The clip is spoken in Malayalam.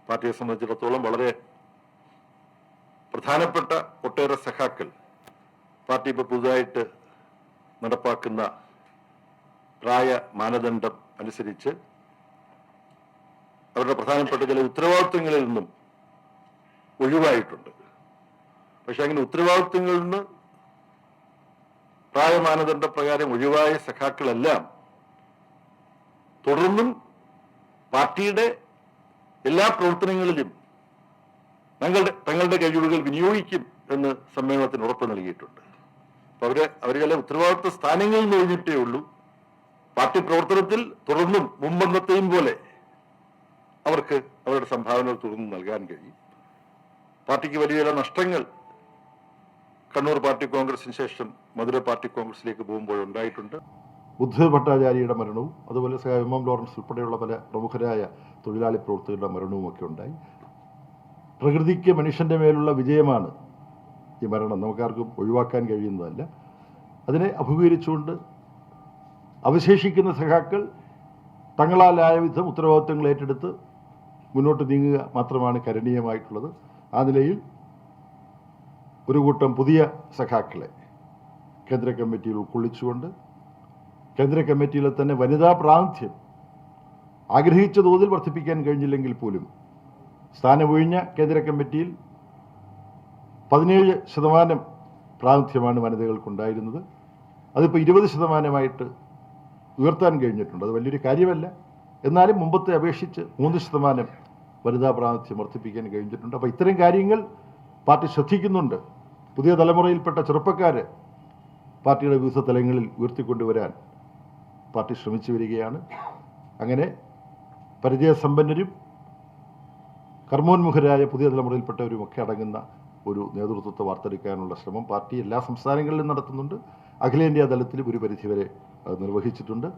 പാർട്ടിയെ സംബന്ധിച്ചിടത്തോളം വളരെ പ്രധാനപ്പെട്ട ഒട്ടേറെ സഖാക്കൾ പാർട്ടി ഇപ്പോൾ പുതുതായിട്ട് നടപ്പാക്കുന്ന പ്രായ മാനദണ്ഡം അനുസരിച്ച് അവരുടെ പ്രധാനപ്പെട്ട ചില ഉത്തരവാദിത്വങ്ങളിൽ നിന്നും ഒഴിവായിട്ടുണ്ട്. പക്ഷെ അങ്ങനെ ഉത്തരവാദിത്വങ്ങളിൽ നിന്ന് പ്രായ മാനദണ്ഡ പ്രകാരം ഒഴിവായ സഖാക്കളെല്ലാം തുടർന്നും പാർട്ടിയുടെ എല്ലാ പ്രവർത്തനങ്ങളിലും തങ്ങളുടെ കഴിവുകൾ വിനിയോഗിക്കും എന്ന് സമ്മേളനത്തിന് ഉറപ്പ് നൽകിയിട്ടുണ്ട്. അപ്പൊ അവര് ചില ഉത്തരവാദിത്വ സ്ഥാനങ്ങളിൽ നിന്ന് ഒഴിഞ്ഞിട്ടേ ഉള്ളൂ. പാർട്ടി പ്രവർത്തനത്തിൽ തുടർന്നും മുമ്പെന്നത്തെയും പോലെ അവർക്ക് അവരുടെ സംഭാവനകൾ തുടർന്ന് നൽകാൻ കഴിയും. പാർട്ടിക്ക് വലിയ ചില നഷ്ടങ്ങൾ കണ്ണൂർ പാർട്ടി കോൺഗ്രസിന് ശേഷം മധുര പാർട്ടി കോൺഗ്രസിലേക്ക് പോകുമ്പോൾ ഉണ്ടായിട്ടുണ്ട്. ബുദ്ധ ഭട്ടാചാര്യയുടെ മരണവും അതുപോലെ എം എം ലോറൻസ് ഉൾപ്പെടെയുള്ള പല പ്രമുഖരായ തൊഴിലാളി പ്രവർത്തകരുടെ മരണവും ഒക്കെ ഉണ്ടായി. പ്രകൃതിക്ക് മനുഷ്യന്റെ മേലുള്ള വിജയമാണ് ഈ മരണം, നമുക്കാർക്കും ഒഴിവാക്കാൻ കഴിയുന്നതല്ല. അതിനെ അഭിമുഖീകരിച്ചുകൊണ്ട് അവശേഷിക്കുന്ന സഖാക്കൾ തങ്ങളാലായ വിധം ഉത്തരവാദിത്വങ്ങൾ ഏറ്റെടുത്ത് മുന്നോട്ട് നീങ്ങുക മാത്രമാണ് കരണീയമായിട്ടുള്ളത്. ആ നിലയിൽ ഒരു കൂട്ടം പുതിയ സഖാക്കളെ കേന്ദ്ര കമ്മിറ്റിയിൽ ഉൾക്കൊള്ളിച്ചുകൊണ്ട് കേന്ദ്ര കമ്മിറ്റിയിലെ തന്നെ വനിതാ പ്രാതിനിധ്യം ആഗ്രഹിച്ച തോതിൽ വർദ്ധിപ്പിക്കാൻ കഴിഞ്ഞില്ലെങ്കിൽ പോലും സ്ഥാനമൊഴിഞ്ഞ കേന്ദ്ര കമ്മിറ്റിയിൽ 17% പ്രാതിനിധ്യമാണ് വനിതകൾക്കുണ്ടായിരുന്നത്. അതിപ്പോൾ 20% ഉയർത്താൻ കഴിഞ്ഞിട്ടുണ്ട്. അത് വലിയൊരു കാര്യമല്ല. എന്നാലും മുമ്പത്തെ അപേക്ഷിച്ച് 3% വനിതാ പ്രാതിനിധ്യം വർദ്ധിപ്പിക്കാൻ കഴിഞ്ഞിട്ടുണ്ട്. അപ്പോൾ ഇത്തരം കാര്യങ്ങൾ പാർട്ടി ശ്രദ്ധിക്കുന്നുണ്ട്. പുതിയ തലമുറയിൽപ്പെട്ട ചെറുപ്പക്കാർ പാർട്ടിയുടെ വിവിധ തലങ്ങളിൽ ഉയർത്തിക്കൊണ്ടുവരാൻ പാർട്ടി ശ്രമിച്ചു വരികയാണ്. അങ്ങനെ പരിചയസമ്പന്നരും കർമ്മോന്മുഖരായ പുതിയ തലമുറയിൽപ്പെട്ടവരുമൊക്കെ അടങ്ങുന്ന ഒരു നേതൃത്വത്തെ വാർത്തെടുക്കാനുള്ള ശ്രമം പാർട്ടി എല്ലാ സംസ്ഥാനങ്ങളിലും നടത്തുന്നുണ്ട്. അഖിലേന്ത്യാ തലത്തിലും ഒരു പരിധിവരെ നിർവഹിച്ചിട്ടുണ്ട്.